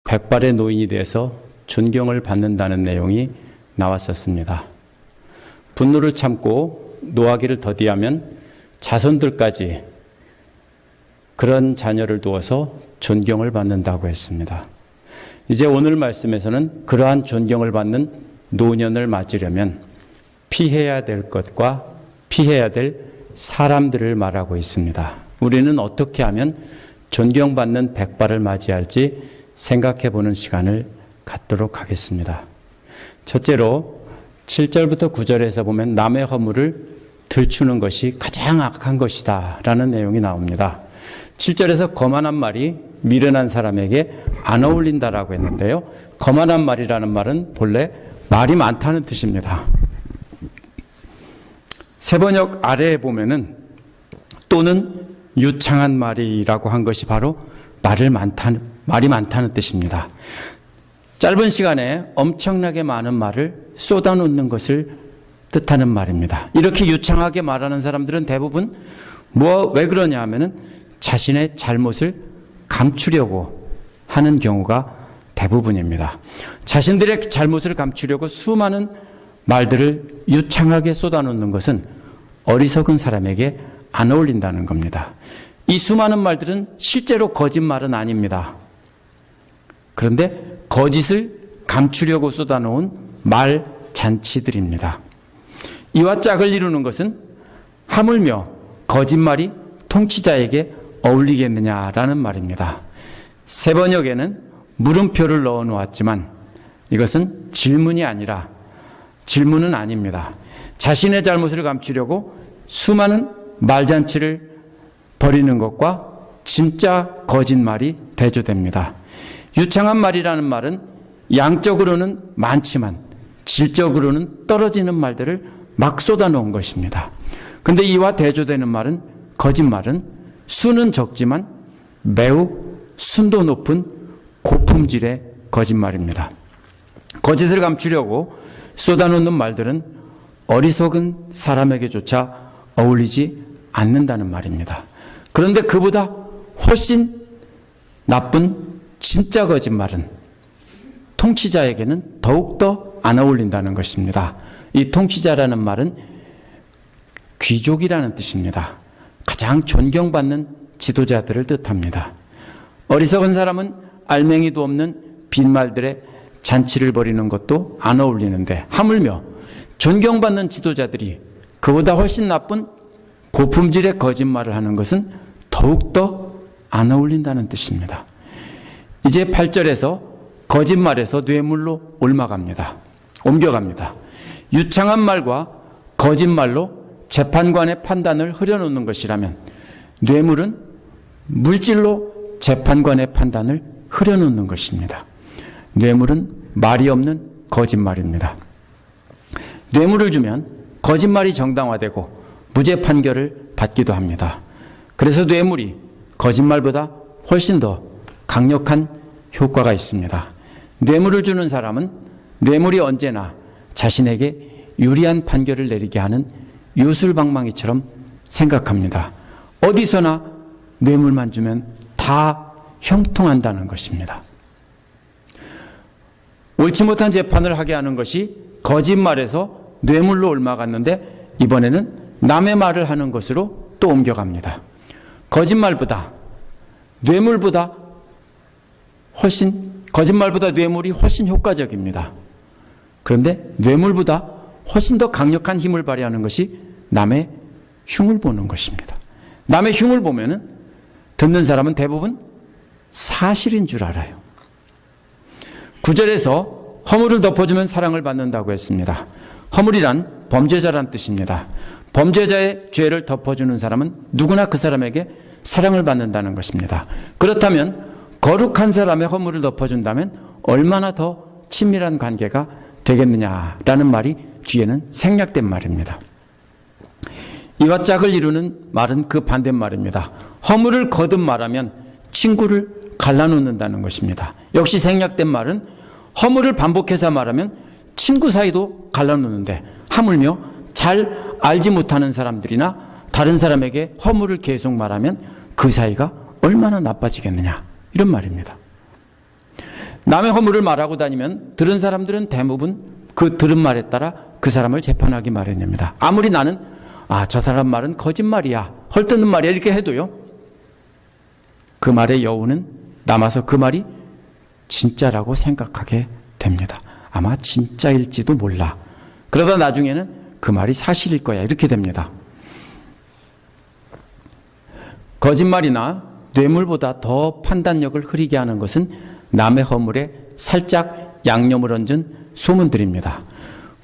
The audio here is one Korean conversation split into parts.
백발의 노인이 돼서 존경을 받는다는 내용이 나왔었습니다. 분노를 참고 노하기를 더디하면 자손들까지 그런 자녀를 두어서 존경을 받는다고 했습니다. 이제 오늘 말씀에서는 그러한 존경을 받는 노년을 맞으려면 피해야 될 것과 피해야 될 사람들을 말하고 있습니다. 우리는 어떻게 하면 존경받는 백발을 맞이할지 생각해 보는 시간을 갖도록 하겠습니다. 첫째로 7절부터 9절에서 보면 남의 허물을 들추는 것이 가장 악한 것이다 라는 내용이 나옵니다. 7절에서 거만한 말이 미련한 사람에게 안 어울린다라고 했는데요. 거만한 말이라는 말은 본래 말이 많다는 뜻입니다. 세번역 아래에 보면은 또는 유창한 말이라고 한 것이 바로 말이 많다는 뜻입니다. 짧은 시간에 엄청나게 많은 말을 쏟아놓는 것을 뜻하는 말입니다. 이렇게 유창하게 말하는 사람들은 대부분 왜 그러냐 하면은 자신의 잘못을 감추려고 하는 경우가 대부분입니다. 자신들의 잘못을 감추려고 수많은 말들을 유창하게 쏟아놓는 것은 어리석은 사람에게 안 어울린다는 겁니다. 이 수많은 말들은 실제로 거짓말은 아닙니다. 그런데 거짓을 감추려고 쏟아놓은 말 잔치들입니다. 이와 짝을 이루는 것은 하물며 거짓말이 통치자에게 어울리겠느냐라는 말입니다. 세번역에는 물음표를 넣어 놓았지만 이것은 질문은 아닙니다. 자신의 잘못을 감추려고 수많은 말잔치를 벌이는 것과 진짜 거짓말이 대조됩니다. 유창한 말이라는 말은 양적으로는 많지만 질적으로는 떨어지는 말들을 막 쏟아놓은 것입니다. 그런데 이와 대조되는 말은 거짓말은 수는 적지만 매우 순도 높은 고품질의 거짓말입니다. 거짓을 감추려고 쏟아놓는 말들은 어리석은 사람에게조차 어울리지 않는다는 말입니다. 그런데 그보다 훨씬 나쁜 진짜 거짓말은 통치자에게는 더욱더 안 어울린다는 것입니다. 이 통치자라는 말은 귀족이라는 뜻입니다. 가장 존경받는 지도자들을 뜻합니다. 어리석은 사람은 알맹이도 없는 빈말들의 잔치를 벌이는 것도 안 어울리는데 하물며 존경받는 지도자들이 그보다 훨씬 나쁜 고품질의 거짓말을 하는 것은 더욱더 안 어울린다는 뜻입니다. 이제 8절에서 거짓말에서 뇌물로 옮겨갑니다. 유창한 말과 거짓말로 재판관의 판단을 흐려놓는 것이라면 뇌물은 물질로 재판관의 판단을 흐려놓는 것입니다. 뇌물은 말이 없는 거짓말입니다. 뇌물을 주면 거짓말이 정당화되고 무죄 판결을 받기도 합니다. 그래서 뇌물이 거짓말보다 훨씬 더 강력한 효과가 있습니다. 뇌물을 주는 사람은 뇌물이 언제나 자신에게 유리한 판결을 내리게 하는 요술방망이처럼 생각합니다. 어디서나 뇌물만 주면 다 형통한다는 것입니다. 옳지 못한 재판을 하게 하는 것이 거짓말에서 뇌물로 뇌물보다 뇌물이 훨씬 효과적입니다. 그런데 뇌물보다 훨씬 더 강력한 힘을 발휘하는 것이 남의 흉을 보는 것입니다. 남의 흉을 보면은 듣는 사람은 대부분 사실인 줄 알아요. 9절에서 허물을 덮어주면 사랑을 받는다고 했습니다. 허물이란 범죄자란 뜻입니다. 범죄자의 죄를 덮어주는 사람은 누구나 그 사람에게 사랑을 받는다는 것입니다. 그렇다면 거룩한 사람의 허물을 덮어준다면 얼마나 더 친밀한 관계가 되겠느냐라는 말이 뒤에는 생략된 말입니다. 이와 짝을 이루는 말은 그 반대말입니다. 허물을 거듭 말하면 친구를 갈라놓는다는 것입니다. 역시 생략된 말은 허물을 반복해서 말하면 친구 사이도 갈라놓는데 하물며 잘 알지 못하는 사람들이나 다른 사람에게 허물을 계속 말하면 그 사이가 얼마나 나빠지겠느냐 이런 말입니다. 남의 허물을 말하고 다니면 들은 사람들은 대부분 그 들은 말에 따라 그 사람을 재판하기 마련입니다. 아무리 나는 저 사람 말은 거짓말이야, 헐뜯는 말이야 이렇게 해도요, 그 말의 여우는 남아서 그 말이 진짜라고 생각하게 됩니다. 아마 진짜일지도 몰라. 그러다 나중에는 그 말이 사실일 거야 이렇게 됩니다. 거짓말이나 뇌물보다 더 판단력을 흐리게 하는 것은 남의 허물에 살짝 양념을 얹은 소문들입니다.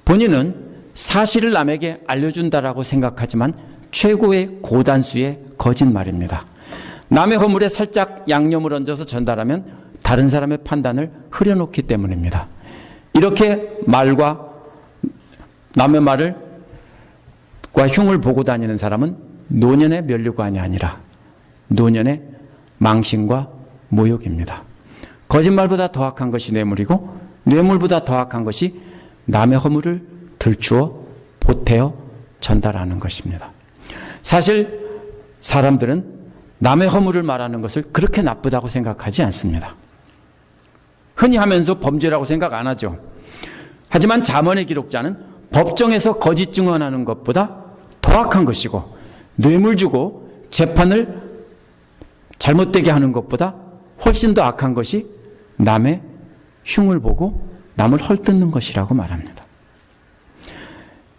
본인은 사실을 남에게 알려준다라고 생각하지만 최고의 고단수의 거짓말입니다. 남의 허물에 살짝 양념을 얹어서 전달하면 다른 사람의 판단을 흐려놓기 때문입니다. 이렇게 말과 남의 말과 흉을 보고 다니는 사람은 노년의 면류관이 아니라 노년의 망신과 모욕입니다. 거짓말보다 더 악한 것이 뇌물이고 뇌물보다 더 악한 것이 남의 허물을 들추어 보태어 전달하는 것입니다. 사실 사람들은 남의 허물을 말하는 것을 그렇게 나쁘다고 생각하지 않습니다. 흔히 하면서 범죄라고 생각 안 하죠. 하지만 잠언의 기록자는 법정에서 거짓 증언하는 것보다 더 악한 것이고 뇌물 주고 재판을 잘못되게 하는 것보다 훨씬 더 악한 것이 남의 흉을 보고 남을 헐뜯는 것이라고 말합니다.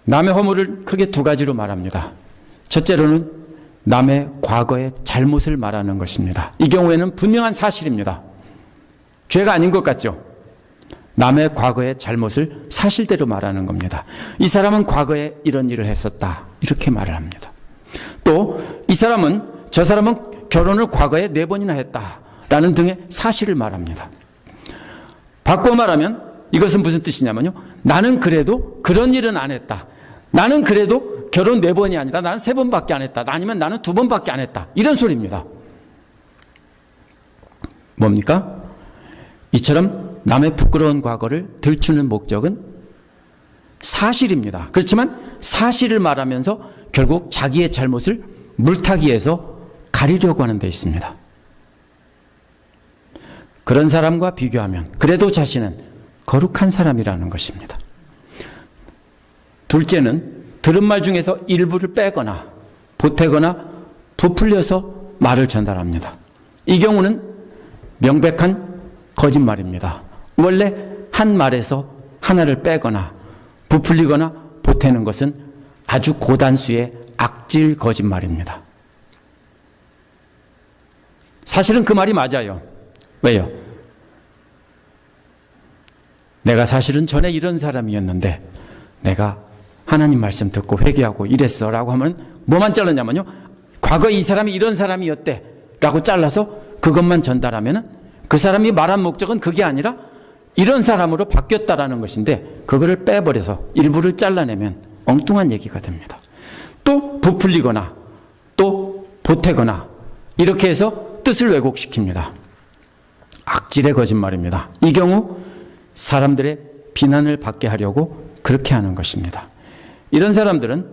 남의 허물을 크게 두 가지로 말합니다. 첫째로는 남의 과거의 잘못을 말하는 것입니다. 이 경우에는 분명한 사실입니다. 죄가 아닌 것 같죠? 남의 과거의 잘못을 사실대로 말하는 겁니다. 이 사람은 과거에 이런 일을 했었다 이렇게 말을 합니다. 또 이 사람은 저 사람은 결혼을 과거에 4번이나 했다라는 등의 사실을 말합니다. 바꿔 말하면 이것은 무슨 뜻이냐면요, 나는 그래도 그런 일은 안 했다, 나는 그래도 결혼 4번이 아니라 나는 3번밖에 안 했다, 아니면 나는 2번밖에 안 했다, 이런 소리입니다. 뭡니까? 이처럼 남의 부끄러운 과거를 들추는 목적은 사실입니다. 그렇지만 사실을 말하면서 결국 자기의 잘못을 물타기 위해서 가리려고 하는 데 있습니다. 그런 사람과 비교하면 그래도 자신은 거룩한 사람이라는 것입니다. 둘째는 들은 말 중에서 일부를 빼거나 보태거나 부풀려서 말을 전달합니다. 이 경우는 명백한 거짓말입니다. 원래 한 말에서 하나를 빼거나 부풀리거나 보태는 것은 아주 고단수의 악질 거짓말입니다. 사실은 그 말이 맞아요. 왜요? 내가 사실은 전에 이런 사람이었는데 내가 하나님 말씀 듣고 회개하고 이랬어 라고 하면 뭐만 잘랐냐면요, 과거에 이 사람이 이런 사람이었대 라고 잘라서 그것만 전달하면 그 사람이 말한 목적은 그게 아니라 이런 사람으로 바뀌었다라는 것인데 그거를 빼버려서 일부를 잘라내면 엉뚱한 얘기가 됩니다. 또 부풀리거나 또 보태거나 이렇게 해서 뜻을 왜곡시킵니다. 악질의 거짓말입니다. 이 경우 사람들의 비난을 받게 하려고 그렇게 하는 것입니다. 이런 사람들은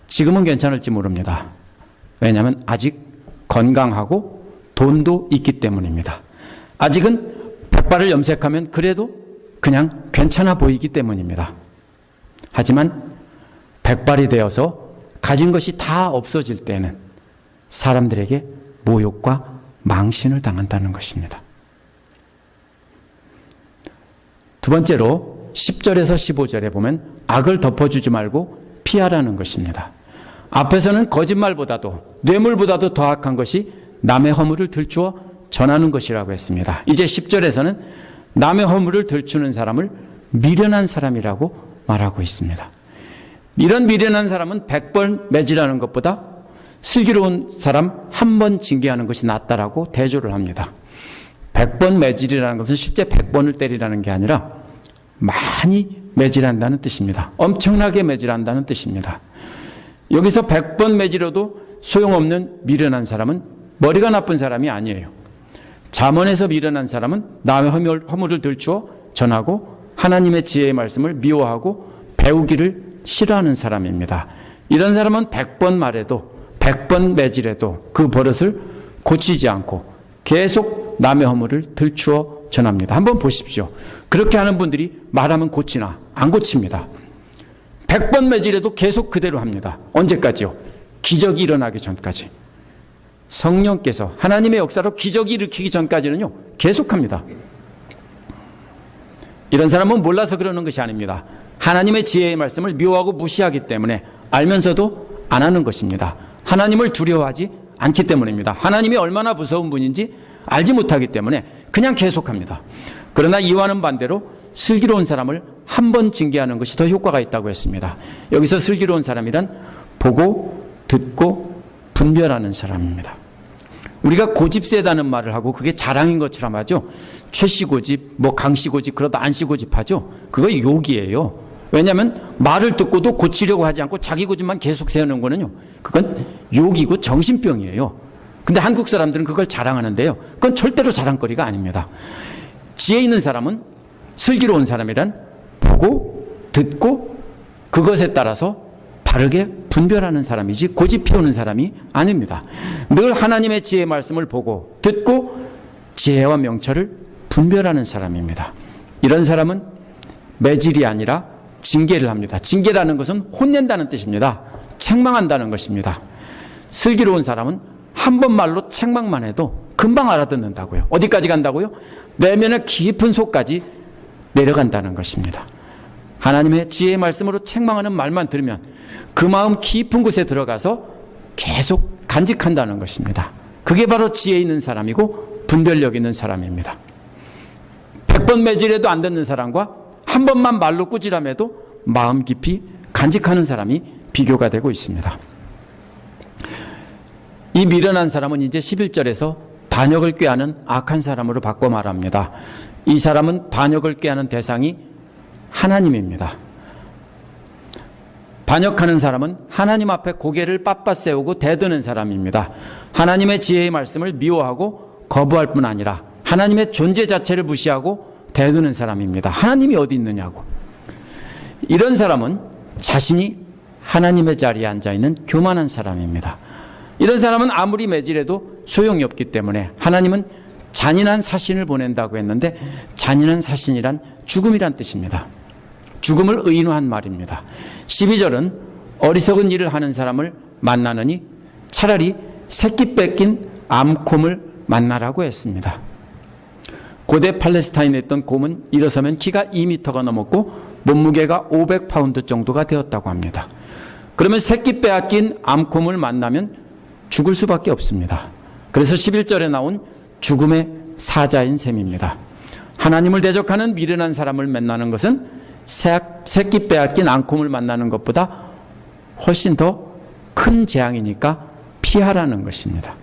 지금은 괜찮을지 모릅니다. 왜냐하면 아직 건강하고 돈도 있기 때문입니다. 아직은 백발을 염색하면 그래도 그냥 괜찮아 보이기 때문입니다. 하지만 백발이 되어서 가진 것이 다 없어질 때는 사람들에게 모욕과 망신을 당한다는 것입니다. 두 번째로 10절에서 15절에 보면 악을 덮어주지 말고 피하라는 것입니다. 앞에서는 거짓말보다도 뇌물보다도 더 악한 것이 남의 허물을 들추어 전하는 것이라고 했습니다. 이제 10절에서는 남의 허물을 들추는 사람을 미련한 사람이라고 말하고 있습니다. 이런 미련한 사람은 100번 매질하는 것보다 슬기로운 사람 한 번 징계하는 것이 낫다라고 대조를 합니다. 100번 매질이라는 것은 실제 100번을 때리라는 게 아니라 많이 매질한다는 뜻입니다. 엄청나게 매질한다는 뜻입니다. 여기서 100번 매질어도 소용없는 미련한 사람은 머리가 나쁜 사람이 아니에요. 잠언에서 미련한 사람은 남의 허물을 들추어 전하고 하나님의 지혜의 말씀을 미워하고 배우기를 싫어하는 사람입니다. 이런 사람은 100번 말해도 100번 매질해도 그 버릇을 고치지 않고 계속 남의 허물을 들추어 전합니다. 한번 보십시오. 그렇게 하는 분들이 말하면 고치나? 안 고칩니다. 100번 매질해도 계속 그대로 합니다. 언제까지요? 기적이 일어나기 전까지. 성령께서 하나님의 역사로 기적이 일으키기 전까지는요, 계속합니다. 이런 사람은 몰라서 그러는 것이 아닙니다. 하나님의 지혜의 말씀을 미워하고 무시하기 때문에 알면서도 안 하는 것입니다. 하나님을 두려워하지 않기 때문입니다. 하나님이 얼마나 무서운 분인지 알지 못하기 때문에 그냥 계속합니다. 그러나 이와는 반대로 슬기로운 사람을 한 번 징계하는 것이 더 효과가 있다고 했습니다. 여기서 슬기로운 사람이란 보고 듣고 분별하는 사람입니다. 우리가 고집 세다는 말을 하고 그게 자랑인 것처럼 하죠. 최씨 고집, 강씨 고집, 그러다 안씨 고집하죠. 그거 욕이에요. 왜냐하면 말을 듣고도 고치려고 하지 않고 자기 고집만 계속 세우는 거는요, 그건 욕이고 정신병이에요. 근데 한국 사람들은 그걸 자랑하는데요, 그건 절대로 자랑거리가 아닙니다. 지혜 있는 사람은, 슬기로운 사람이란 보고 듣고 그것에 따라서 바르게 분별하는 사람이지 고집 피우는 사람이 아닙니다. 늘 하나님의 지혜의 말씀을 보고 듣고 지혜와 명철을 분별하는 사람입니다. 이런 사람은 매질이 아니라 징계를 합니다. 징계라는 것은 혼낸다는 뜻입니다. 책망한다는 것입니다. 슬기로운 사람은 한 번 말로 책망만 해도 금방 알아듣는다고요. 어디까지 간다고요? 내면의 깊은 속까지 내려간다는 것입니다. 하나님의 지혜의 말씀으로 책망하는 말만 들으면 그 마음 깊은 곳에 들어가서 계속 간직한다는 것입니다. 그게 바로 지혜 있는 사람이고 분별력 있는 사람입니다. 100번 매질해도 안 듣는 사람과 한 번만 말로 꾸지람해도 마음 깊이 간직하는 사람이 비교가 되고 있습니다. 이 미련한 사람은 이제 11절에서 반역을 꾀하는 악한 사람으로 바꿔 말합니다. 이 사람은 반역을 꾀하는 대상이 하나님입니다. 반역하는 사람은 하나님 앞에 고개를 빳빳 세우고 대드는 사람입니다. 하나님의 지혜의 말씀을 미워하고 거부할 뿐 아니라 하나님의 존재 자체를 무시하고 대드는 사람입니다. 하나님이 어디 있느냐고. 이런 사람은 자신이 하나님의 자리에 앉아있는 교만한 사람입니다. 이런 사람은 아무리 매질해도 소용이 없기 때문에 하나님은 잔인한 사신을 보낸다고 했는데, 잔인한 사신이란 죽음이란 뜻입니다. 죽음을 의인화한 말입니다. 12절은 어리석은 일을 하는 사람을 만나느니 차라리 새끼 뺏긴 암곰을 만나라고 했습니다. 고대 팔레스타인에 있던 곰은 일어서면 키가 2m가 넘었고 몸무게가 500파운드 정도가 되었다고 합니다. 그러면 새끼 빼앗긴 암곰을 만나면 죽을 수밖에 없습니다. 그래서 11절에 나온 죽음의 사자인 셈입니다. 하나님을 대적하는 미련한 사람을 만나는 것은 새끼 빼앗긴 암곰을 만나는 것보다 훨씬 더 큰 재앙이니까 피하라는 것입니다.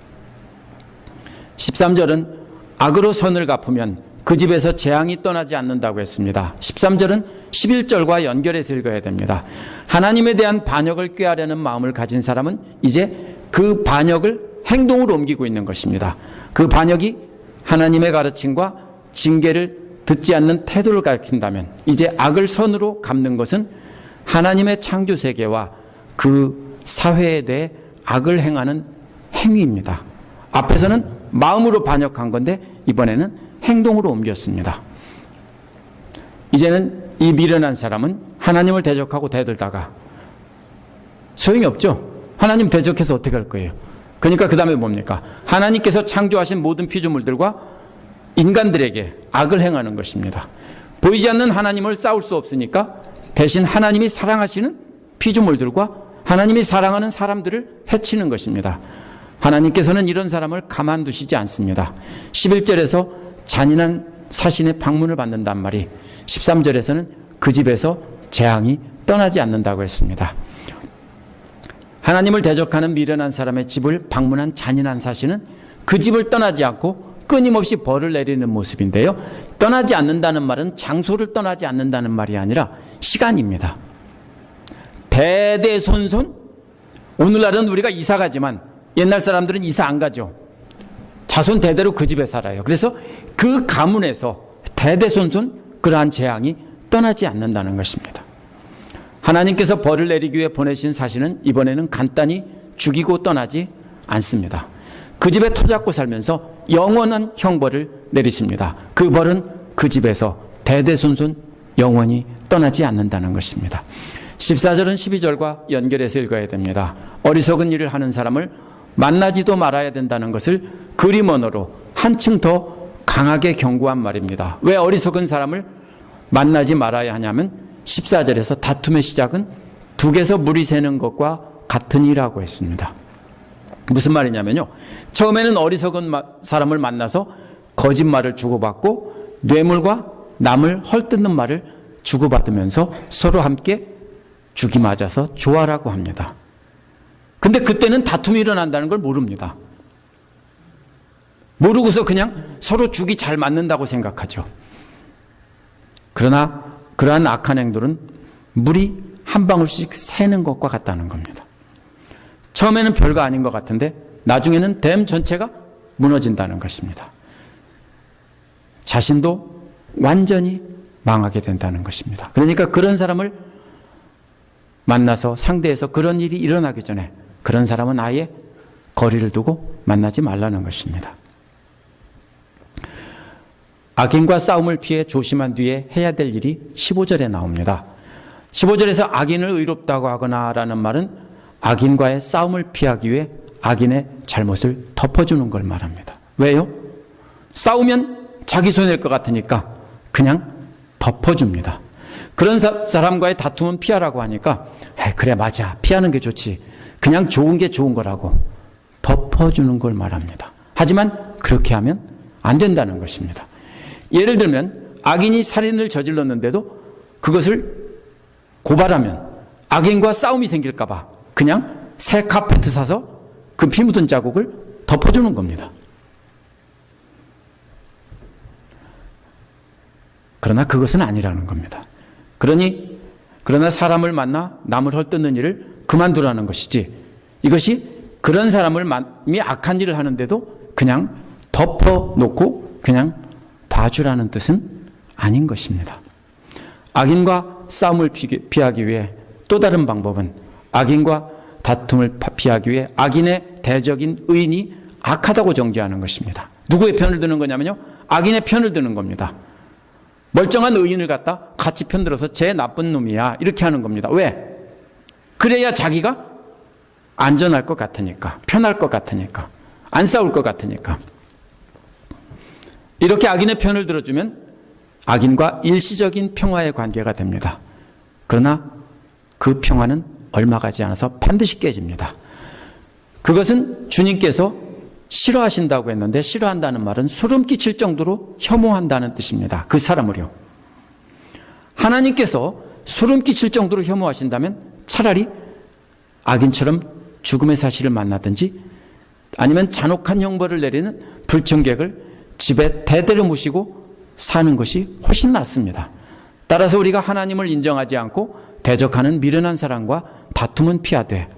13절은 악으로 선을 갚으면 그 집에서 재앙이 떠나지 않는다고 했습니다. 13절은 11절과 연결해서 읽어야 됩니다. 하나님에 대한 반역을 꾀하려는 마음을 가진 사람은 이제 그 반역을 행동으로 옮기고 있는 것입니다. 그 반역이 하나님의 가르침과 징계를 듣지 않는 태도를 가리킨다면 이제 악을 선으로 갚는 것은 하나님의 창조 세계와 그 사회에 대해 악을 행하는 행위입니다. 앞에서는 마음으로 반역한 건데 이번에는 행동으로 옮겼습니다. 이제는 이 미련한 사람은 하나님을 대적하고 대들다가 소용이 없죠. 하나님 대적해서 어떻게 할 거예요? 그러니까 그 다음에 뭡니까? 하나님께서 창조하신 모든 피조물들과 인간들에게 악을 행하는 것입니다. 보이지 않는 하나님을 싸울 수 없으니까 대신 하나님이 사랑하시는 피조물들과 하나님이 사랑하는 사람들을 해치는 것입니다. 하나님께서는 이런 사람을 가만두시지 않습니다. 11절에서 잔인한 사신의 방문을 받는단 말이 13절에서는 그 집에서 재앙이 떠나지 않는다고 했습니다. 하나님을 대적하는 미련한 사람의 집을 방문한 잔인한 사신은 그 집을 떠나지 않고 끊임없이 벌을 내리는 모습인데요. 떠나지 않는다는 말은 장소를 떠나지 않는다는 말이 아니라 시간입니다. 대대손손, 오늘날은 우리가 이사 가지만 옛날 사람들은 이사 안 가죠. 자손 대대로 그 집에 살아요. 그래서 그 가문에서 대대손손 그러한 재앙이 떠나지 않는다는 것입니다. 하나님께서 벌을 내리기 위해 보내신 사신은 이번에는 간단히 죽이고 떠나지 않습니다. 그 집에 터잡고 살면서 영원한 형벌을 내리십니다. 그 벌은 그 집에서 대대손손 영원히 떠나지 않는다는 것입니다. 14절은 12절과 연결해서 읽어야 됩니다. 어리석은 일을 하는 사람을 만나지도 말아야 된다는 것을 그림 언어로 한층 더 강하게 경고한 말입니다. 왜 어리석은 사람을 만나지 말아야 하냐면 14절에서 다툼의 시작은 북에서 물이 새는 것과 같으니라고 했습니다. 무슨 말이냐면요, 처음에는 어리석은 사람을 만나서 거짓말을 주고받고 뇌물과 남을 헐뜯는 말을 주고받으면서 서로 함께 죽이 맞아서 조화라고 합니다. 근데 그때는 다툼이 일어난다는 걸 모릅니다. 모르고서 그냥 서로 죽이 잘 맞는다고 생각하죠. 그러나 그러한 악한 행동은 물이 한 방울씩 새는 것과 같다는 겁니다. 처음에는 별거 아닌 것 같은데 나중에는 댐 전체가 무너진다는 것입니다. 자신도 완전히 망하게 된다는 것입니다. 그러니까 그런 사람을 만나서 상대에서 그런 일이 일어나기 전에 그런 사람은 아예 거리를 두고 만나지 말라는 것입니다. 악인과 싸움을 피해 조심한 뒤에 해야 될 일이 15절에 나옵니다. 15절에서 악인을 의롭다고 하거나 라는 말은 악인과의 싸움을 피하기 위해 악인의 잘못을 덮어주는 걸 말합니다. 왜요? 싸우면 자기 손해일 것 같으니까 그냥 덮어줍니다. 그런 사람과의 다툼은 피하라고 하니까 그래 맞아 피하는 게 좋지 그냥 좋은 게 좋은 거라고 덮어주는 걸 말합니다. 하지만 그렇게 하면 안 된다는 것입니다. 예를 들면 악인이 살인을 저질렀는데도 그것을 고발하면 악인과 싸움이 생길까 봐 그냥 새 카페트 사서 그 피 묻은 자국을 덮어주는 겁니다. 그러나 그것은 아니라는 겁니다. 그러나 사람을 만나 남을 헐뜯는 일을 그만두라는 것이지 이것이 그런 사람이 악한 일을 하는데도 그냥 덮어놓고 그냥 봐주라는 뜻은 아닌 것입니다. 악인과 싸움을 피하기 위해 또 다른 방법은 악인과 다툼을 피하기 위해 악인의 대적인 의인이 악하다고 정죄하는 것입니다. 누구의 편을 드는 거냐면요, 악인의 편을 드는 겁니다. 멀쩡한 의인을 갖다 같이 편들어서 쟤 나쁜 놈이야 이렇게 하는 겁니다. 왜? 그래야 자기가 안전할 것 같으니까, 편할 것 같으니까, 안 싸울 것 같으니까. 이렇게 악인의 편을 들어주면 악인과 일시적인 평화의 관계가 됩니다. 그러나 그 평화는 얼마 가지 않아서 반드시 깨집니다. 그것은 주님께서 싫어하신다고 했는데 싫어한다는 말은 소름 끼칠 정도로 혐오한다는 뜻입니다. 그 사람을요. 하나님께서 소름 끼칠 정도로 혐오하신다면 차라리 악인처럼 죽음의 사실을 만나든지 아니면 잔혹한 형벌을 내리는 불청객을 집에 대대로 모시고 사는 것이 훨씬 낫습니다. 따라서 우리가 하나님을 인정하지 않고 대적하는 미련한 사람과 다툼은 피하되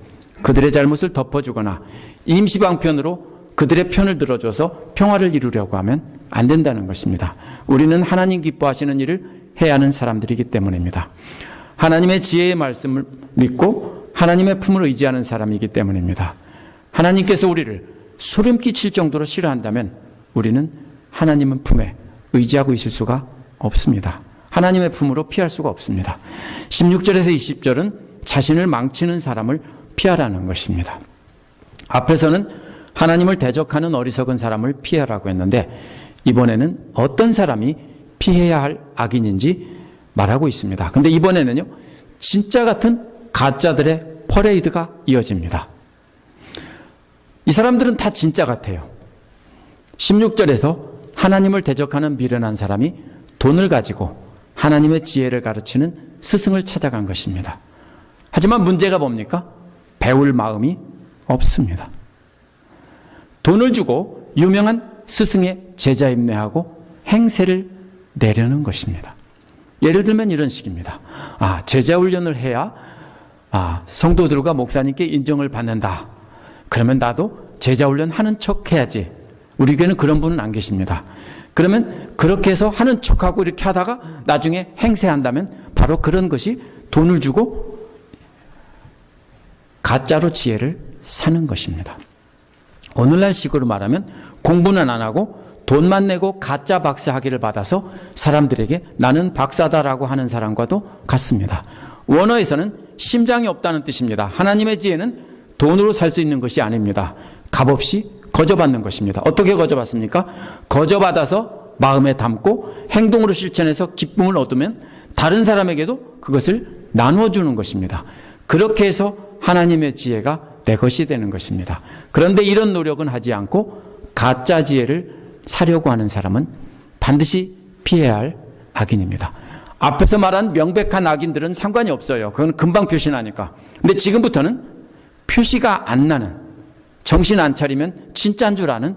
그들의 잘못을 덮어주거나 임시방편으로 그들의 편을 들어줘서 평화를 이루려고 하면 안 된다는 것입니다. 우리는 하나님 기뻐하시는 일을 해야 하는 사람들이기 때문입니다. 하나님의 지혜의 말씀을 믿고 하나님의 품을 의지하는 사람이기 때문입니다. 하나님께서 우리를 소름 끼칠 정도로 싫어한다면 우리는 하나님의 품에 의지하고 있을 수가 없습니다. 하나님의 품으로 피할 수가 없습니다. 16절에서 20절은 자신을 망치는 사람을 피하라는 것입니다. 앞에서는 하나님을 대적하는 어리석은 사람을 피하라고 했는데 이번에는 어떤 사람이 피해야 할 악인인지 말하고 있습니다. 근데 이번에는요, 진짜 같은 가짜들의 퍼레이드가 이어집니다. 이 사람들은 다 진짜 같아요. 16절에서 하나님을 대적하는 미련한 사람이 돈을 가지고 하나님의 지혜를 가르치는 스승을 찾아간 것입니다. 하지만 문제가 뭡니까? 배울 마음이 없습니다. 돈을 주고 유명한 스승의 제자 입내하고 행세를 내려는 것입니다. 예를 들면 이런 식입니다. 제자 훈련을 해야 성도들과 목사님께 인정을 받는다. 그러면 나도 제자 훈련 하는 척 해야지. 우리 교회는 그런 분은 안 계십니다. 그러면 그렇게 해서 하는 척하고 이렇게 하다가 나중에 행세한다면 바로 그런 것이 돈을 주고 가짜로 지혜를 사는 것입니다. 오늘날 식으로 말하면 공부는 안 하고 돈만 내고 가짜 박사 학위를 받아서 사람들에게 나는 박사다라고 하는 사람과도 같습니다. 원어에서는 심장이 없다는 뜻입니다. 하나님의 지혜는 돈으로 살 수 있는 것이 아닙니다. 값없이 거저받는 것입니다. 어떻게 거저받습니까? 거저받아서 마음에 담고 행동으로 실천해서 기쁨을 얻으면 다른 사람에게도 그것을 나누어주는 것입니다. 그렇게 해서 하나님의 지혜가 내 것이 되는 것입니다. 그런데 이런 노력은 하지 않고 가짜 지혜를 사려고 하는 사람은 반드시 피해야 할 악인입니다. 앞에서 말한 명백한 악인들은 상관이 없어요. 그건 금방 표시나니까. 근데 지금부터는 표시가 안 나는, 정신 안 차리면 진짜인 줄 아는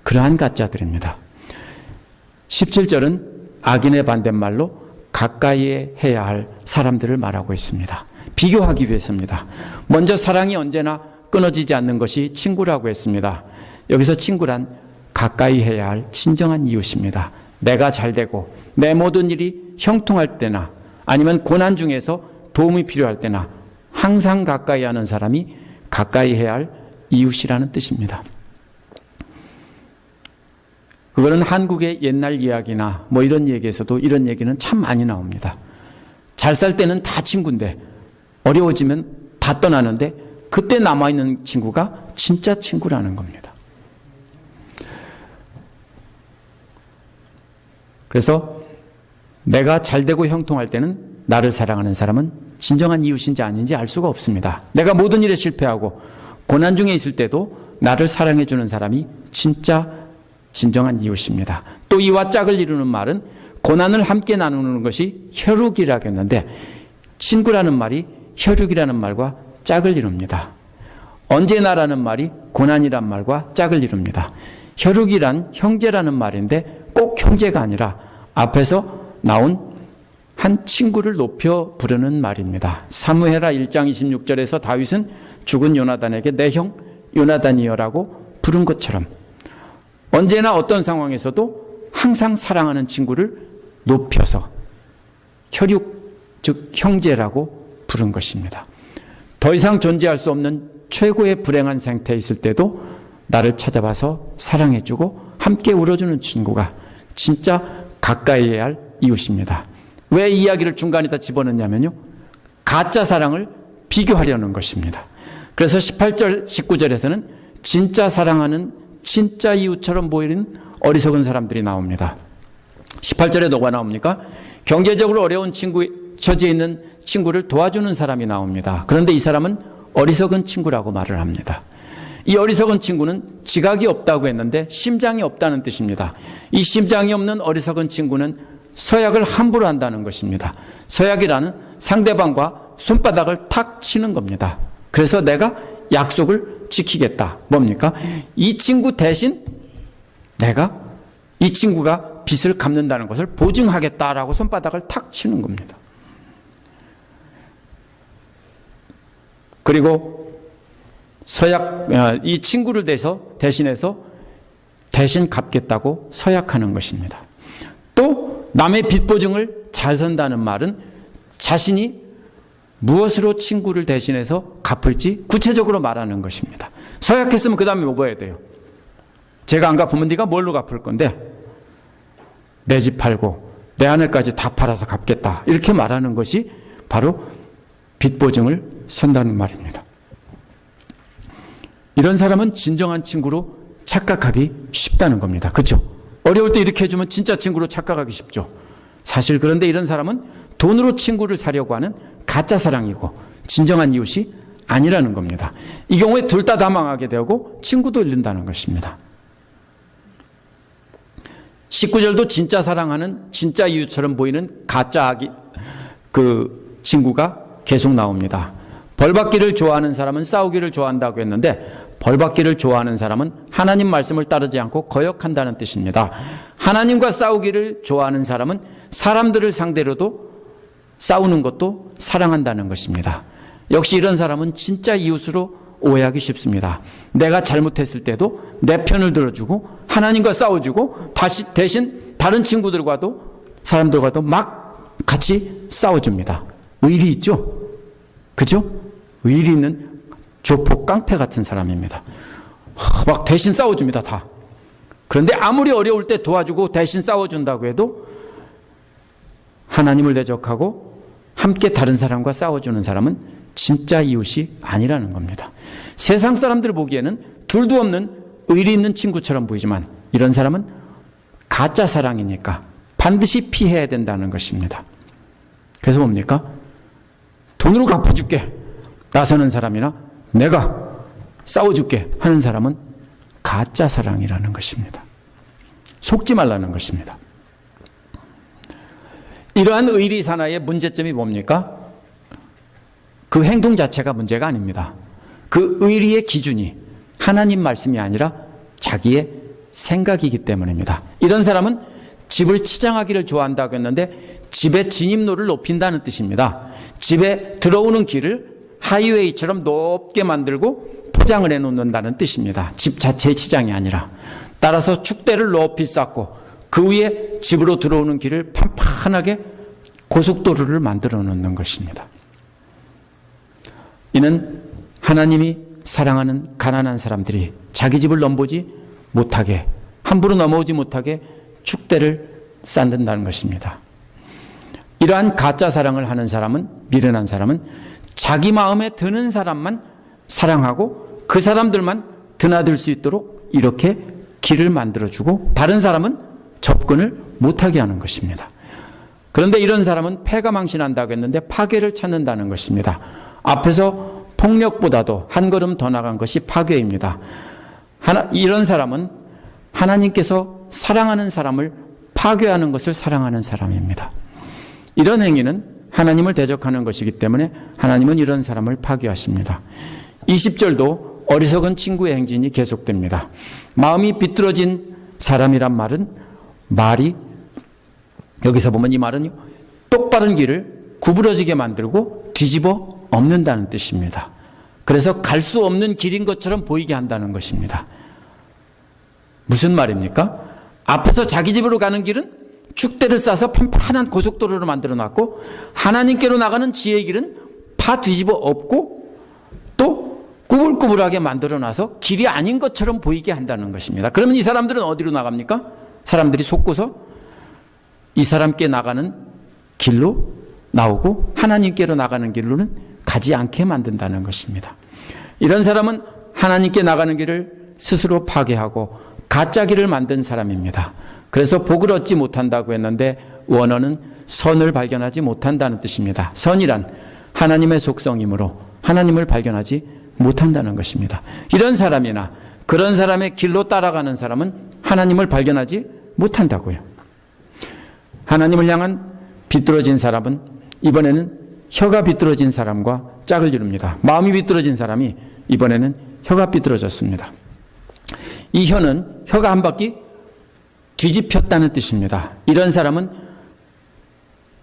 그러한 가짜들입니다. 17절은 악인의 반대말로 가까이 해야 할 사람들을 말하고 있습니다. 비교하기 위해서입니다. 먼저 사랑이 언제나 끊어지지 않는 것이 친구라고 했습니다. 여기서 친구란 가까이 해야 할 친정한 이웃입니다. 내가 잘되고 내 모든 일이 형통할 때나 아니면 고난 중에서 도움이 필요할 때나 항상 가까이 하는 사람이 가까이 해야 할 이웃이라는 뜻입니다. 그거는 한국의 옛날 이야기나 뭐 이런 얘기에서도 이런 얘기는 참 많이 나옵니다. 잘 살 때는 다 친구인데 어려워지면 다 떠나는데 그때 남아있는 친구가 진짜 친구라는 겁니다. 그래서 내가 잘되고 형통할 때는 나를 사랑하는 사람은 진정한 이웃인지 아닌지 알 수가 없습니다. 내가 모든 일에 실패하고 고난 중에 있을 때도 나를 사랑해 주는 사람이 진짜 진정한 이웃입니다. 또 이와 짝을 이루는 말은 고난을 함께 나누는 것이 혈육이라고 했는데 친구라는 말이 혈육이라는 말과 짝을 이룹니다. 언제나라는 말이 고난이란 말과 짝을 이룹니다. 혈육이란 형제라는 말인데 꼭 형제가 아니라 앞에서 나온 한 친구를 높여 부르는 말입니다. 사무엘하 1장 26절에서 다윗은 죽은 요나단에게 내 형 요나단이여라고 부른 것처럼 언제나 어떤 상황에서도 항상 사랑하는 친구를 높여서 혈육, 즉 형제라고 부른 것입니다. 더 이상 존재할 수 없는 최고의 불행한 상태에 있을 때도 나를 찾아와서 사랑해주고 함께 울어주는 친구가 진짜 가까이 해야 할 이웃입니다. 왜 이 이야기를 중간에다 집어넣냐면요, 가짜 사랑을 비교하려는 것입니다. 그래서 18절 19절에서는 진짜 사랑하는 진짜 이웃처럼 보이는 어리석은 사람들이 나옵니다. 18절에 뭐가 나옵니까? 경제적으로 어려운 처지에 있는 친구를 도와주는 사람이 나옵니다. 그런데 이 사람은 어리석은 친구라고 말을 합니다. 이 어리석은 친구는 지각이 없다고 했는데 심장이 없다는 뜻입니다. 이 심장이 없는 어리석은 친구는 서약을 함부로 한다는 것입니다. 서약이라는 상대방과 손바닥을 탁 치는 겁니다. 그래서 내가 약속을 지키겠다. 뭡니까? 이 친구 대신 내가 이 친구가 빚을 갚는다는 것을 보증하겠다라고 손바닥을 탁 치는 겁니다. 그리고 이 친구를 대신해서 대신 갚겠다고 서약하는 것입니다. 또 남의 빚 보증을 잘 선다는 말은 자신이 무엇으로 친구를 대신해서 갚을지 구체적으로 말하는 것입니다. 서약했으면 그 다음에 뭐 해야 돼요? 제가 안 갚으면 네가 뭘로 갚을 건데 내 집 팔고 내 아내까지 다 팔아서 갚겠다, 이렇게 말하는 것이 바로 빚 보증을 선다는 말입니다. 이런 사람은 진정한 친구로 착각하기 쉽다는 겁니다. 그렇죠? 어려울 때 이렇게 해주면 진짜 친구로 착각하기 쉽죠. 사실 그런데 이런 사람은 돈으로 친구를 사려고 하는 가짜 사랑이고 진정한 이웃이 아니라는 겁니다. 이 경우에 둘 다 망하게 되고 친구도 잃는다는 것입니다. 19절도 진짜 사랑하는 진짜 이웃처럼 보이는 가짜 그 친구가 계속 나옵니다. 벌받기를 좋아하는 사람은 싸우기를 좋아한다고 했는데 벌받기를 좋아하는 사람은 하나님 말씀을 따르지 않고 거역한다는 뜻입니다. 하나님과 싸우기를 좋아하는 사람은 사람들을 상대로도 싸우는 것도 사랑한다는 것입니다. 역시 이런 사람은 진짜 이웃으로 오해하기 쉽습니다. 내가 잘못했을 때도 내 편을 들어주고 하나님과 싸워주고 대신 다른 친구들과도 사람들과도 막 같이 싸워줍니다. 의리 있죠? 그죠? 의리 있는 조폭 깡패 같은 사람입니다. 막 대신 싸워줍니다, 다. 그런데 아무리 어려울 때 도와주고 대신 싸워준다고 해도 하나님을 대적하고 함께 다른 사람과 싸워주는 사람은 진짜 이웃이 아니라는 겁니다. 세상 사람들 보기에는 둘도 없는 의리 있는 친구처럼 보이지만 이런 사람은 가짜 사랑이니까 반드시 피해야 된다는 것입니다. 그래서 뭡니까? 돈으로 갚아줄게 나서는 사람이나 내가 싸워줄게 하는 사람은 가짜 사랑이라는 것입니다. 속지 말라는 것입니다. 이러한 의리 사나이의 문제점이 뭡니까? 그 행동 자체가 문제가 아닙니다. 그 의리의 기준이 하나님 말씀이 아니라 자기의 생각이기 때문입니다. 이런 사람은 집을 치장하기를 좋아한다고 했는데 집의 진입로를 높인다는 뜻입니다. 집에 들어오는 길을 하이웨이처럼 높게 만들고 포장을 해놓는다는 뜻입니다. 집 자체의 치장이 아니라. 따라서 축대를 높이 쌓고 그 위에 집으로 들어오는 길을 판판하게 고속도로를 만들어 놓는 것입니다. 이는 하나님이 사랑하는 가난한 사람들이 자기 집을 넘보지 못하게, 함부로 넘어오지 못하게 축대를 쌓는다는 것입니다. 이러한 가짜 사랑을 하는 사람은, 미련한 사람은 자기 마음에 드는 사람만 사랑하고 그 사람들만 드나들 수 있도록 이렇게 길을 만들어주고 다른 사람은 접근을 못하게 하는 것입니다. 그런데 이런 사람은 패가 망신한다고 했는데 파괴를 찾는다는 것입니다. 앞에서 폭력보다도 한 걸음 더 나간 것이 파괴입니다. 이런 사람은 하나님께서 사랑하는 사람을 파괴하는 것을 사랑하는 사람입니다. 이런 행위는 하나님을 대적하는 것이기 때문에 하나님은 이런 사람을 파괴하십니다. 20절도 어리석은 친구의 행진이 계속됩니다. 마음이 비뚤어진 사람이란 말이 여기서 보면 이 말은 똑바른 길을 구부러지게 만들고 뒤집어 엎는다는 뜻입니다. 그래서 갈 수 없는 길인 것처럼 보이게 한다는 것입니다. 무슨 말입니까? 앞에서 자기 집으로 가는 길은 축대를 싸서 판판한 고속도로로 만들어 놨고 하나님께로 나가는 지혜의 길은 파 뒤집어 엎고 또 꾸불꾸불하게 만들어 놔서 길이 아닌 것처럼 보이게 한다는 것입니다. 그러면 이 사람들은 어디로 나갑니까? 사람들이 속고서 이 사람께 나가는 길로 나오고 하나님께로 나가는 길로는 가지 않게 만든다는 것입니다. 이런 사람은 하나님께 나가는 길을 스스로 파괴하고 가짜 길을 만든 사람입니다. 그래서 복을 얻지 못한다고 했는데 원어는 선을 발견하지 못한다는 뜻입니다. 선이란 하나님의 속성이므로 하나님을 발견하지 못한다는 것입니다. 이런 사람이나 그런 사람의 길로 따라가는 사람은 하나님을 발견하지 못한다고요. 하나님을 향한 비뚤어진 사람은 이번에는 혀가 비뚤어진 사람과 짝을 이룹니다. 마음이 비뚤어진 사람이 이번에는 혀가 비뚤어졌습니다. 이 혀는 혀가 한 바퀴 뒤집혔다는 뜻입니다. 이런 사람은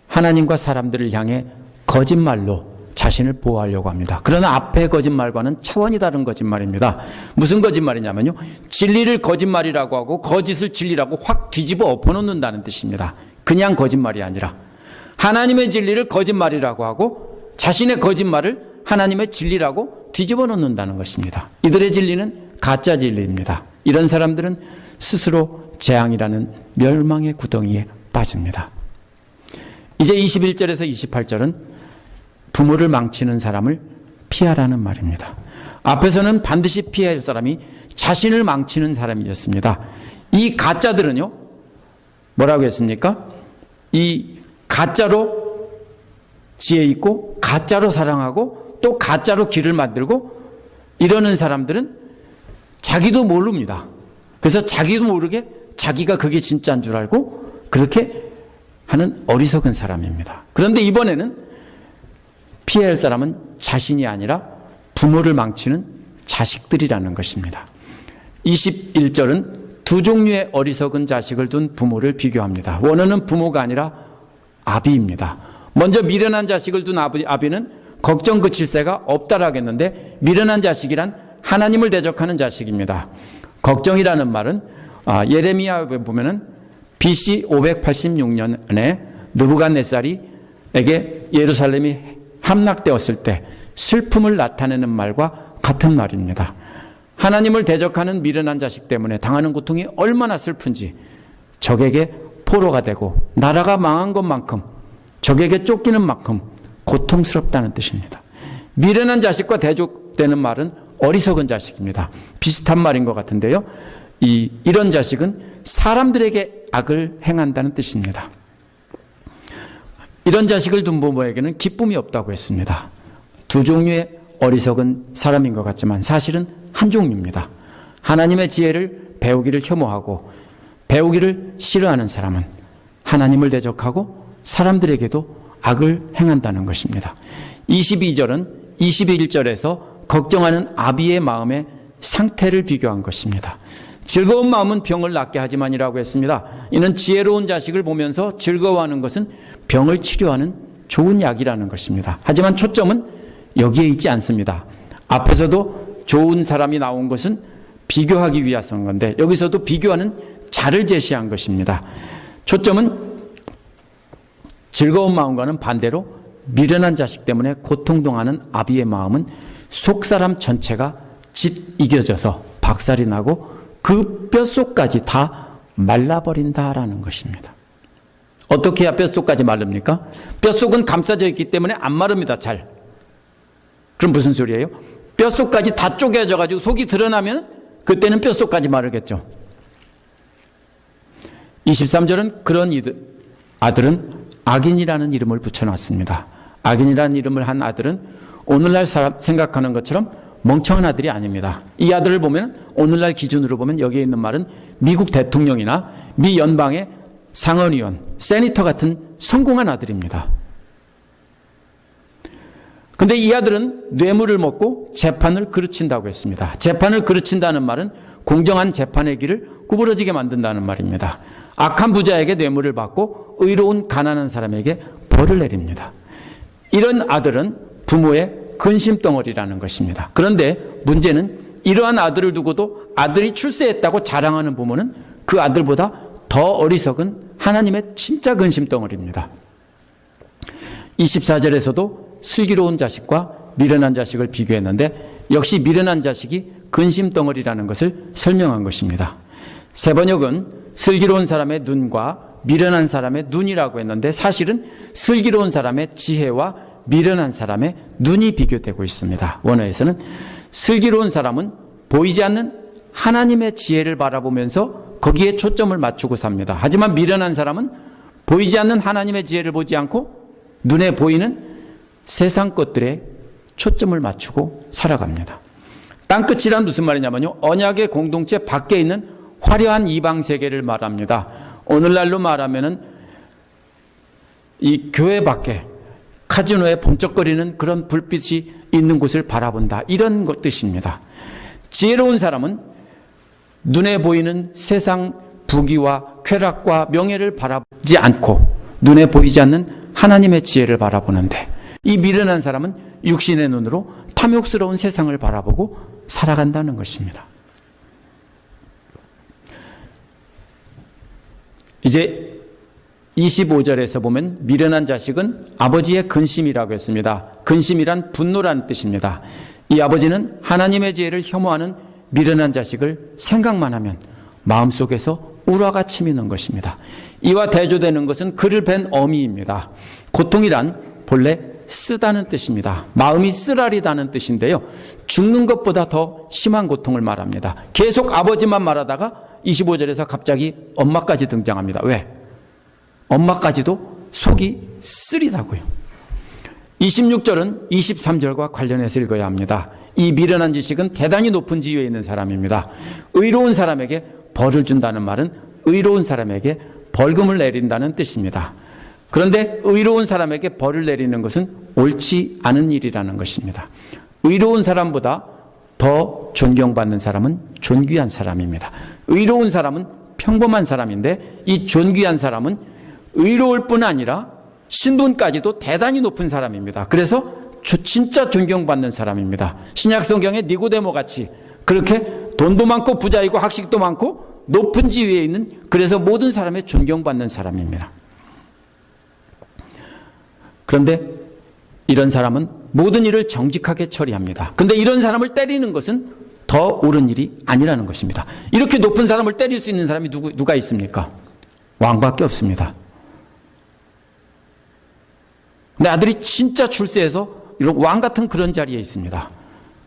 하나님과 사람들을 향해 거짓말로 자신을 보호하려고 합니다. 그러나 앞의 거짓말과는 차원이 다른 거짓말입니다. 무슨 거짓말이냐면요, 진리를 거짓말이라고 하고 거짓을 진리라고 확 뒤집어 엎어놓는다는 뜻입니다. 그냥 거짓말이 아니라 하나님의 진리를 거짓말이라고 하고 자신의 거짓말을 하나님의 진리라고 뒤집어 놓는다는 것입니다. 이들의 진리는 가짜 진리입니다. 이런 사람들은 스스로 재앙이라는 멸망의 구덩이에 빠집니다. 이제 21절에서 28절은 부모를 망치는 사람을 피하라는 말입니다. 앞에서는 반드시 피해야 할 사람이 자신을 망치는 사람이었습니다. 이 가짜들은요, 뭐라고 했습니까? 이 가짜로 지혜 있고 가짜로 사랑하고 또 가짜로 길을 만들고 이러는 사람들은 자기도 모릅니다. 그래서 자기도 모르게 자기가 그게 진짜인 줄 알고 그렇게 하는 어리석은 사람입니다. 그런데 이번에는 피해야 할 사람은 자신이 아니라 부모를 망치는 자식들이라는 것입니다. 21절은 두 종류의 어리석은 자식을 둔 부모를 비교합니다. 원어는 부모가 아니라 아비입니다. 먼저 미련한 자식을 둔 아비는 걱정 그칠 새가 없다라고 했는데 미련한 자식이란 하나님을 대적하는 자식입니다. 걱정이라는 말은 예레미야에 보면은 BC 586년에 느부갓네살에게 예루살렘이 함락되었을 때 슬픔을 나타내는 말과 같은 말입니다. 하나님을 대적하는 미련한 자식 때문에 당하는 고통이 얼마나 슬픈지 적에게 포로가 되고 나라가 망한 것만큼 적에게 쫓기는 만큼 고통스럽다는 뜻입니다. 미련한 자식과 대적되는 말은 어리석은 자식입니다. 비슷한 말인 것 같은데요. 이런 자식은 사람들에게 악을 행한다는 뜻입니다. 이런 자식을 둔 부모에게는 기쁨이 없다고 했습니다. 두 종류의 어리석은 사람인 것 같지만 사실은 한 종류입니다. 하나님의 지혜를 배우기를 혐오하고 배우기를 싫어하는 사람은 하나님을 대적하고 사람들에게도 악을 행한다는 것입니다. 22절은 21절에서 걱정하는 아비의 마음의 상태를 비교한 것입니다. 즐거운 마음은 병을 낫게 하지만이라고 했습니다. 이는 지혜로운 자식을 보면서 즐거워하는 것은 병을 치료하는 좋은 약이라는 것입니다. 하지만 초점은 여기에 있지 않습니다. 앞에서도 좋은 사람이 나온 것은 비교하기 위해서인 건데 여기서도 비교하는 자를 제시한 것입니다. 초점은 즐거운 마음과는 반대로 미련한 자식 때문에 고통당하는 아비의 마음은 속사람 전체가 짓이겨져서 박살이 나고 그 뼛속까지 다 말라버린다라는 것입니다. 어떻게 해야 뼛속까지 마릅니까? 뼛속은 감싸져 있기 때문에 안 마릅니다. 잘. 그럼 무슨 소리예요? 뼛속까지 다 쪼개져가지고 속이 드러나면 그때는 뼛속까지 마르겠죠. 23절은 그런 아들은 악인이라는 이름을 붙여놨습니다. 악인이라는 이름을 한 아들은 오늘날 사람 생각하는 것처럼 멍청한 아들이 아닙니다. 이 아들을 보면 오늘날 기준으로 보면 여기에 있는 말은 미국 대통령이나 미 연방의 상원의원, 세니터 같은 성공한 아들입니다. 그런데 이 아들은 뇌물을 먹고 재판을 그르친다고 했습니다. 재판을 그르친다는 말은 공정한 재판의 길을 구부러지게 만든다는 말입니다. 악한 부자에게 뇌물을 받고 의로운 가난한 사람에게 벌을 내립니다. 이런 아들은 부모의 근심덩어리라는 것입니다. 그런데 문제는 이러한 아들을 두고도 아들이 출세했다고 자랑하는 부모는 그 아들보다 더 어리석은 하나님의 진짜 근심덩어리입니다. 24절에서도 슬기로운 자식과 미련한 자식을 비교했는데 역시 미련한 자식이 근심덩어리라는 것을 설명한 것입니다. 세 번역은 슬기로운 사람의 눈과 미련한 사람의 눈이라고 했는데 사실은 슬기로운 사람의 지혜와 미련한 사람의 눈이 비교되고 있습니다. 원어에서는 슬기로운 사람은 보이지 않는 하나님의 지혜를 바라보면서 거기에 초점을 맞추고 삽니다. 하지만 미련한 사람은 보이지 않는 하나님의 지혜를 보지 않고 눈에 보이는 세상 것들에 초점을 맞추고 살아갑니다. 땅끝이란 무슨 말이냐면요, 언약의 공동체 밖에 있는 화려한 이방 세계를 말합니다. 오늘날로 말하면은 이 교회 밖에 카지노에 번쩍거리는 그런 불빛이 있는 곳을 바라본다, 이런 뜻입니다. 지혜로운 사람은 눈에 보이는 세상 부귀와 쾌락과 명예를 바라보지 않고 눈에 보이지 않는 하나님의 지혜를 바라보는데, 이 미련한 사람은 육신의 눈으로 탐욕스러운 세상을 바라보고 살아간다는 것입니다. 이제 25절에서 보면 미련한 자식은 아버지의 근심이라고 했습니다. 근심이란 분노라는 뜻입니다. 이 아버지는 하나님의 지혜를 혐오하는 미련한 자식을 생각만 하면 마음속에서 우라가 치미는 것입니다. 이와 대조되는 것은 그를 벤 어미입니다. 고통이란 본래 쓰다는 뜻입니다. 마음이 쓰라리다는 뜻인데요, 죽는 것보다 더 심한 고통을 말합니다. 계속 아버지만 말하다가 25절에서 갑자기 엄마까지 등장합니다. 왜? 엄마까지도 속이 쓰리다고요. 26절은 23절과 관련해서 읽어야 합니다. 이 미련한 지식은 대단히 높은 지위에 있는 사람입니다. 의로운 사람에게 벌을 준다는 말은 의로운 사람에게 벌금을 내린다는 뜻입니다. 그런데 의로운 사람에게 벌을 내리는 것은 옳지 않은 일이라는 것입니다. 의로운 사람보다 더 존경받는 사람은 존귀한 사람입니다. 의로운 사람은 평범한 사람인데 이 존귀한 사람은 의로울 뿐 아니라 신분까지도 대단히 높은 사람입니다. 그래서 진짜 존경받는 사람입니다. 신약 성경의 니고데모 같이 그렇게 돈도 많고 부자이고 학식도 많고 높은 지위에 있는, 그래서 모든 사람의 존경받는 사람입니다. 그런데 이런 사람은 모든 일을 정직하게 처리합니다. 그런데 이런 사람을 때리는 것은 더 옳은 일이 아니라는 것입니다. 이렇게 높은 사람을 때릴 수 있는 사람이 누가 있습니까? 왕밖에 없습니다. 내 아들이 진짜 출세해서 이런 왕 같은 그런 자리에 있습니다.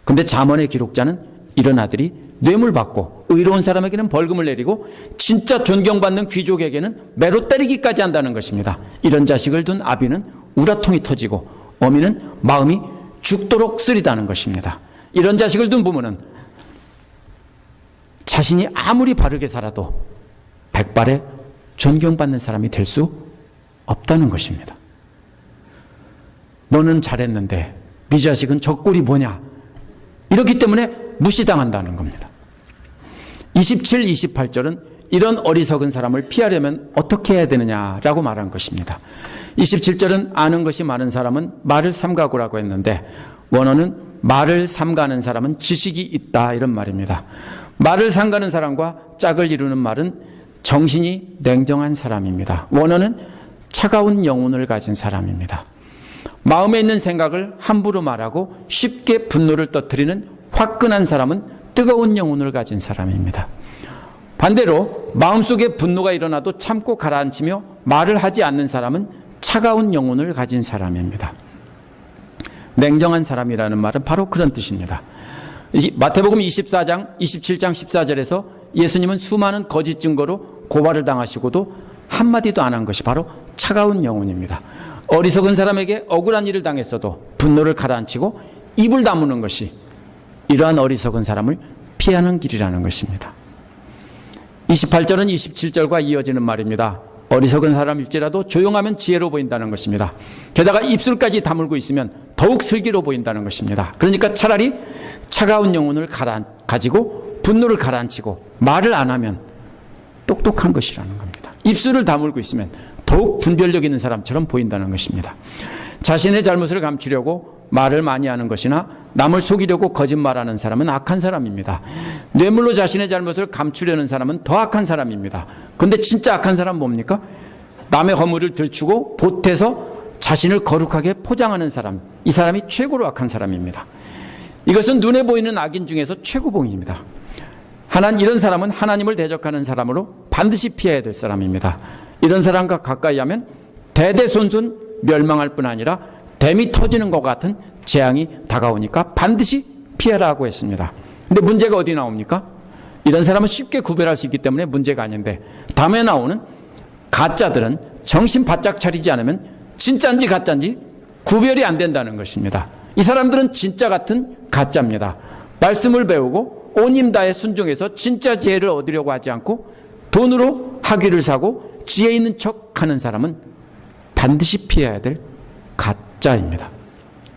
근데 잠언의 기록자는 이런 아들이 뇌물 받고 의로운 사람에게는 벌금을 내리고 진짜 존경받는 귀족에게는 매로 때리기까지 한다는 것입니다. 이런 자식을 둔 아비는 우라통이 터지고 어미는 마음이 죽도록 쓰리다는 것입니다. 이런 자식을 둔 부모는 자신이 아무리 바르게 살아도 백발의 존경받는 사람이 될 수 없다는 것입니다. 너는 잘했는데 네 자식은 저 꼴이 뭐냐, 이렇기 때문에 무시당한다는 겁니다. 27, 28절은 이런 어리석은 사람을 피하려면 어떻게 해야 되느냐라고 말한 것입니다. 27절은 아는 것이 많은 사람은 말을 삼가고라고 했는데 원어는 말을 삼가는 사람은 지식이 있다, 이런 말입니다. 말을 삼가는 사람과 짝을 이루는 말은 정신이 냉정한 사람입니다. 원어는 차가운 영혼을 가진 사람입니다. 마음에 있는 생각을 함부로 말하고 쉽게 분노를 터뜨리는 화끈한 사람은 뜨거운 영혼을 가진 사람입니다. 반대로 마음속에 분노가 일어나도 참고 가라앉히며 말을 하지 않는 사람은 차가운 영혼을 가진 사람입니다. 냉정한 사람이라는 말은 바로 그런 뜻입니다. 마태복음 24장, 27장 14절에서 예수님은 수많은 거짓 증거로 고발을 당하시고도 한마디도 안 한 것이 바로 차가운 영혼입니다. 어리석은 사람에게 억울한 일을 당했어도 분노를 가라앉히고 입을 다무는 것이 이러한 어리석은 사람을 피하는 길이라는 것입니다. 28절은 27절과 이어지는 말입니다. 어리석은 사람일지라도 조용하면 지혜로 보인다는 것입니다. 게다가 입술까지 다물고 있으면 더욱 슬기로 보인다는 것입니다. 그러니까 차라리 차가운 영혼을 가지고 분노를 가라앉히고 말을 안 하면 똑똑한 것이라는 겁니다. 입술을 다물고 있으면 더욱 분별력 있는 사람처럼 보인다는 것입니다. 자신의 잘못을 감추려고 말을 많이 하는 것이나 남을 속이려고 거짓말하는 사람은 악한 사람입니다. 뇌물로 자신의 잘못을 감추려는 사람은 더 악한 사람입니다. 근데 진짜 악한 사람은 뭡니까? 남의 허물을 들추고 보태서 자신을 거룩하게 포장하는 사람, 이 사람이 최고로 악한 사람입니다. 이것은 눈에 보이는 악인 중에서 최고봉입니다. 이런 사람은 하나님을 대적하는 사람으로 반드시 피해야 될 사람입니다. 이런 사람과 가까이 하면 대대손손 멸망할 뿐 아니라 댐이 터지는 것 같은 재앙이 다가오니까 반드시 피하라고 했습니다. 근데 문제가 어디 나옵니까? 이런 사람은 쉽게 구별할 수 있기 때문에 문제가 아닌데, 다음에 나오는 가짜들은 정신 바짝 차리지 않으면 진짜인지 가짜인지 구별이 안 된다는 것입니다. 이 사람들은 진짜 같은 가짜입니다. 말씀을 배우고 온 힘 다해 순종해서 진짜 지혜를 얻으려고 하지 않고 돈으로 학위를 사고 지혜 있는 척하는 사람은 반드시 피해야 될 가짜입니다.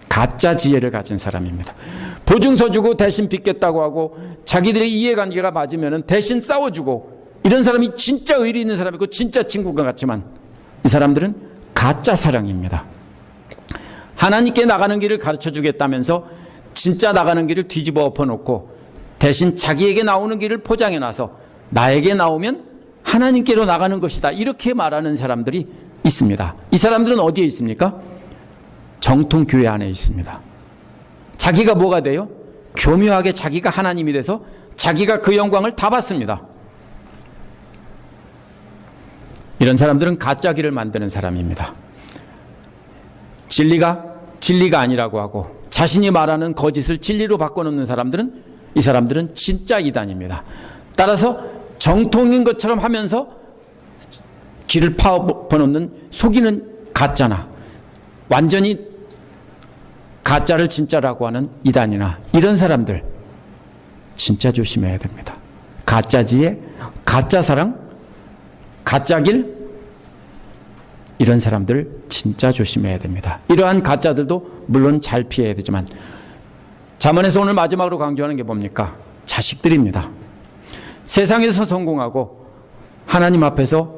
가짜 지혜를 가진 사람입니다. 보증서 주고 대신 빚겠다고 하고 자기들의 이해관계가 맞으면 대신 싸워주고, 이런 사람이 진짜 의리 있는 사람이고 진짜 친구가 같지만 이 사람들은 가짜 사랑입니다. 하나님께 나가는 길을 가르쳐 주겠다면서 진짜 나가는 길을 뒤집어 엎어놓고 대신 자기에게 나오는 길을 포장해놔서 나에게 나오면 하나님께로 나가는 것이다, 이렇게 말하는 사람들이 있습니다. 이 사람들은 어디에 있습니까? 정통교회 안에 있습니다. 자기가 뭐가 돼요? 교묘하게 자기가 하나님이 돼서 자기가 그 영광을 다 받습니다. 이런 사람들은 가짜 길을 만드는 사람입니다. 진리가 아니라고 하고 자신이 말하는 거짓을 진리로 바꿔놓는 사람들은, 이 사람들은 진짜 이단입니다. 따라서 정통인 것처럼 하면서 길을 파놓는, 속이는 가짜나 완전히 가짜를 진짜라고 하는 이단이나 이런 사람들 진짜 조심해야 됩니다. 가짜 지혜, 가짜 사랑, 가짜 길, 이런 사람들 진짜 조심해야 됩니다. 이러한 가짜들도 물론 잘 피해야 되지만 잠언에서 오늘 마지막으로 강조하는 게 뭡니까? 자식들입니다. 세상에서 성공하고 하나님 앞에서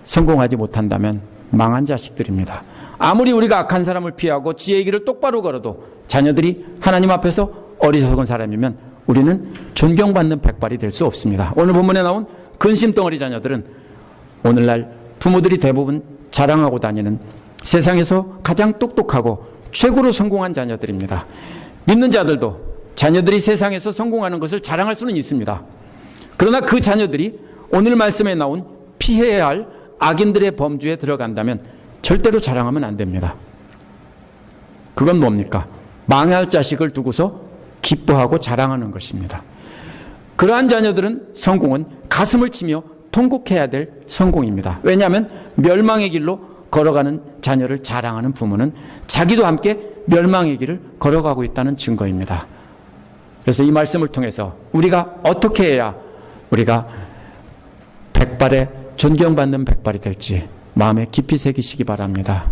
성공하지 못한다면 망한 자식들입니다. 아무리 우리가 악한 사람을 피하고 지혜의 길을 똑바로 걸어도 자녀들이 하나님 앞에서 어리석은 사람이면 우리는 존경받는 백발이 될 수 없습니다. 오늘 본문에 나온 근심덩어리 자녀들은 오늘날 부모들이 대부분 자랑하고 다니는 세상에서 가장 똑똑하고 최고로 성공한 자녀들입니다. 믿는 자들도 자녀들이 세상에서 성공하는 것을 자랑할 수는 있습니다. 그러나 그 자녀들이 오늘 말씀에 나온 피해야 할 악인들의 범주에 들어간다면 절대로 자랑하면 안 됩니다. 그건 뭡니까? 망할 자식을 두고서 기뻐하고 자랑하는 것입니다. 그러한 자녀들은 성공은 가슴을 치며 통곡해야 될 성공입니다. 왜냐하면 멸망의 길로 걸어가는 자녀를 자랑하는 부모는 자기도 함께 멸망의 길을 걸어가고 있다는 증거입니다. 그래서 이 말씀을 통해서 우리가 어떻게 해야 우리가 백발의 존경받는 백발이 될지 마음에 깊이 새기시기 바랍니다.